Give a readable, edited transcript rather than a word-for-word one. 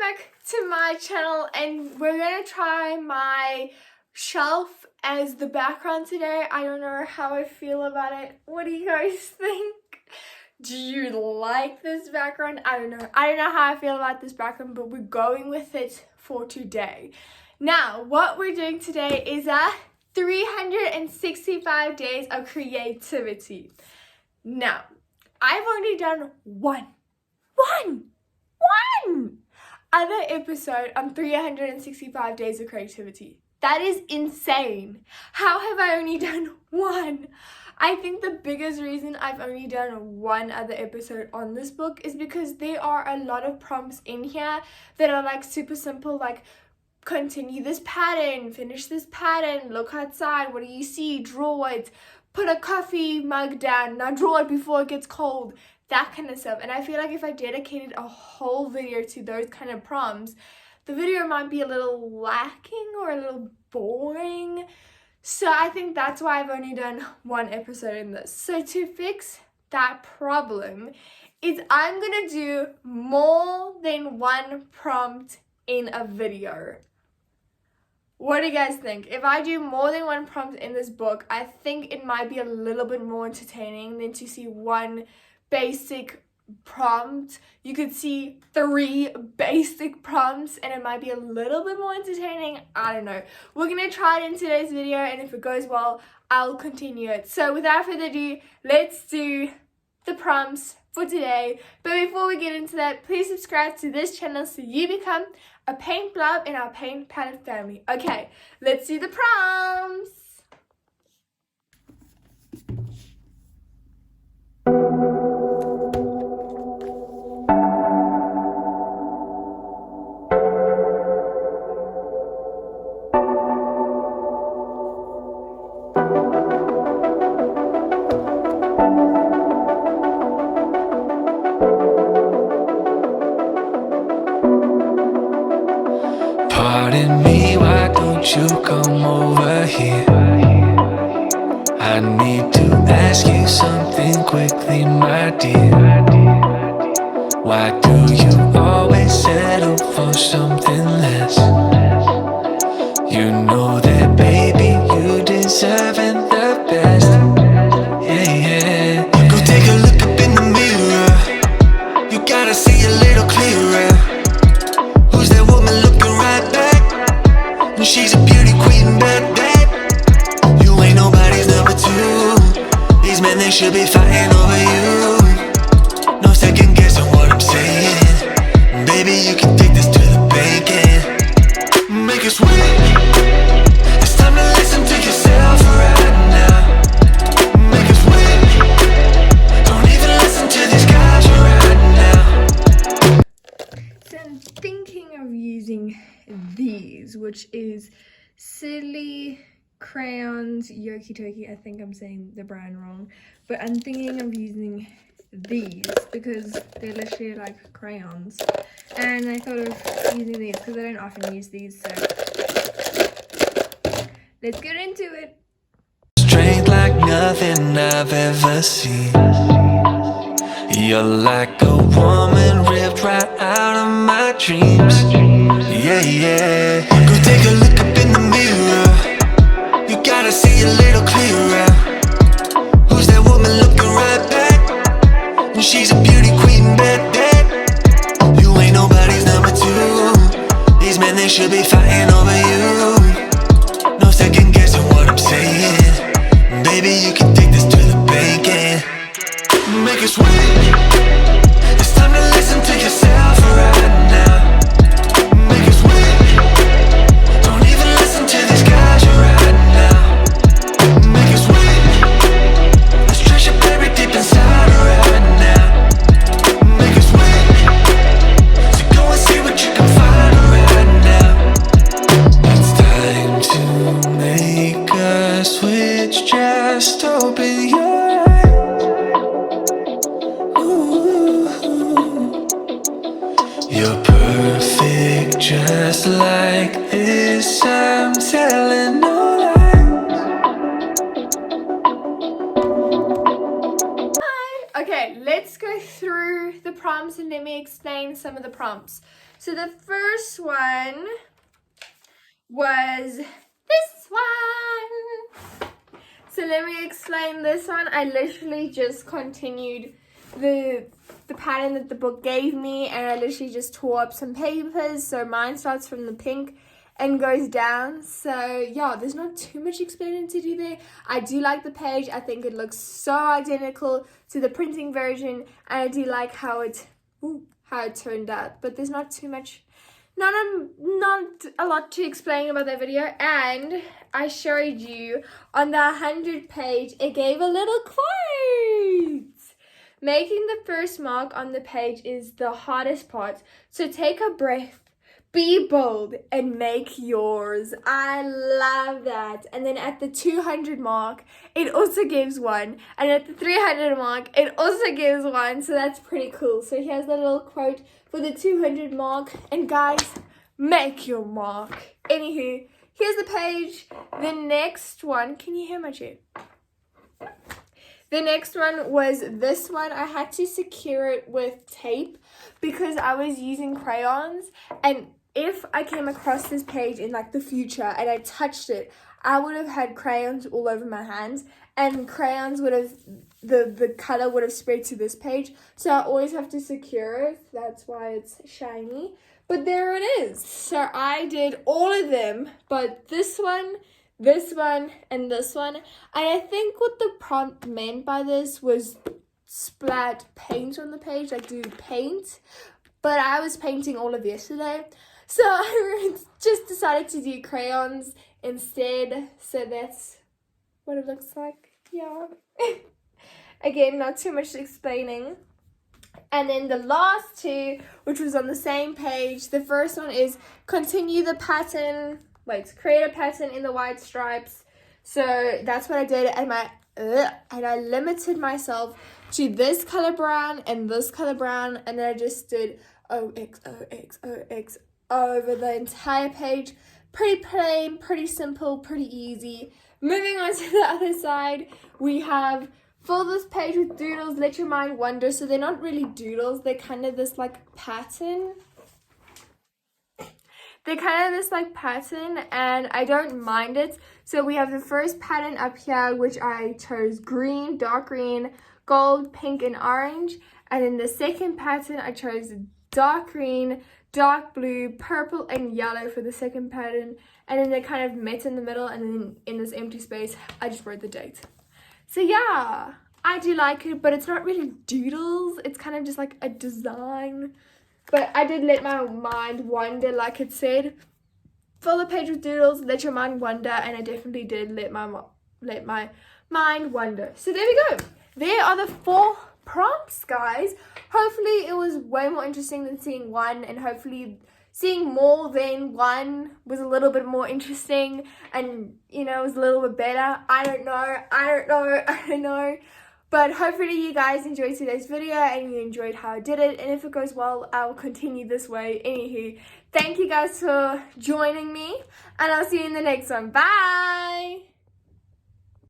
back to my channel, and we're gonna try my shelf as the background today. I don't know how I feel about it. What do you guys think? Do you like this background? I don't know how I feel about this background, but we're going with it for today. Now, what we're doing today is 365 days of creativity. Now, I've only done one other episode on 365 days of creativity. That is insane. How have I only done one? I think the biggest reason I've only done one other episode on this book is because there are a lot of prompts in here that are like super simple, like continue this pattern, finish this pattern, look outside, what do you see, draw it, put a coffee mug down, now draw it before it gets cold, that kind of stuff. And I feel like if I dedicated a whole video to those kind of prompts, the video might be a little lacking or a little boring. So I think that's why I've only done one episode in this. So to fix that problem is I'm gonna do more than one prompt in a video. What do you guys think? If I do more than one prompt in this book, I think it might be a little bit more entertaining than to see one basic prompt. You could see 3 basic prompts and it might be a little bit more entertaining. I don't know. We're gonna try it in today's video, and if it goes well, I'll continue it. So without further ado, let's do the prompts for today. But before we get into that, please subscribe to this channel so you become a paint blob in our paint palette family. Okay, let's do the prompts. Pardon me, why don't you come over here? I need to ask you something quickly, my dear. Why do you always settle for something less? You know that, baby, you deserving the best. Yeah, yeah. Go take a look up in the mirror. You gotta see a little clearer. Who's that woman looking right back? She's a beauty queen, bad. You ain't nobody's number 2. These men, they should be fighting over you. No second guessing what I'm saying. Baby, you can take this to the bank and make us win. It's time to listen to yourself right now. Make us win. Don't even listen to these guys right now. So I'm thinking of using these, which is Silly Crayons Yoki Toki. I think I'm saying the brand wrong, but I'm thinking of using these because they're literally like crayons, and I thought of using these because I don't often use these. So let's get into it. Strength like nothing I've ever seen. You're like a woman ripped right out of my dreams. Yeah, yeah. Go take a look up in the mirror. You gotta see a little clearer. Who's that woman looking right back? She's a beauty queen, bad. You ain't nobody's number 2. These men, they should be fighting over you. No second guessing what I'm saying. Baby, you can take this to the bank and make us win. It's time to listen to yourself right now. Make us win. Don't even listen to these guys right now. Make us win. Let's treasure buried deep inside right now. Make us win. So go and see what you can find right now. It's time to make a switch. Just open your eyes. Ooh. You're perfect just like this. I'm telling no lies. Okay, let's go through the prompts and then me explain some of the prompts. So the first one was this one. So let me explain this one. I literally just continued the pattern that the book gave me, and I literally just tore up some papers. So mine starts from the pink and goes down. So yeah, there's not too much explaining to do there. I do like the page. I think it looks so identical to the printing version, and I do like how it turned out. But there's not too much, not a lot to explain about that video. And I showed you on the 100 page, it gave a little quote. Making the first mark on the page is the hardest part. So take a breath, be bold, and make yours. I love that. And then at the 200 mark, it also gives one. And at the 300 mark, it also gives one. So that's pretty cool. So here's the little quote for the 200 mark. And guys, make your mark. Anywho, here's the page. The next one, can you hear my chair? The next one was this one. I had to secure it with tape because I was using crayons, and if I came across this page in like the future and I touched it, I would have had crayons all over my hands, and crayons would have, the color would have spread to this page. So I always have to secure it. That's why it's shiny. But there it is. So I did all of them, but this one, and this one. And I think what the prompt meant by this was splat paint on the page, like do paint. But I was painting all of yesterday, so I just decided to do crayons instead. So that's what it looks like. Yeah. Again, not too much explaining. And then the last two, which was on the same page. The first one is continue the pattern. Create a pattern in the white stripes. So that's what I did, and I limited myself to this color brown and this color brown, and then I just did OXOXOX over the entire page. Pretty plain, pretty simple, pretty easy. Moving on to the other side, we have fill this page with doodles, let your mind wander. So they're not really doodles, they're kind of this like pattern. And I don't mind it. So we have the first pattern up here, which I chose green, dark green, gold, pink, and orange. And in the second pattern, I chose dark green, dark blue, purple, and yellow for the second pattern. And then they kind of met in the middle, and then in this empty space, I just wrote the date. So yeah, I do like it, but it's not really doodles. It's kind of just like a design. But I did let my mind wander, like it said. Fill the page with doodles, let your mind wander, and I definitely did let my mind wander. So there we go. There are the 4 prompts, guys. Hopefully it was way more interesting than seeing one, and hopefully seeing more than one was a little bit more interesting, and it was a little bit better. I don't know. But hopefully you guys enjoyed today's video and you enjoyed how I did it. And if it goes well, I will continue this way. Anywho, thank you guys for joining me. And I'll see you in the next one. Bye!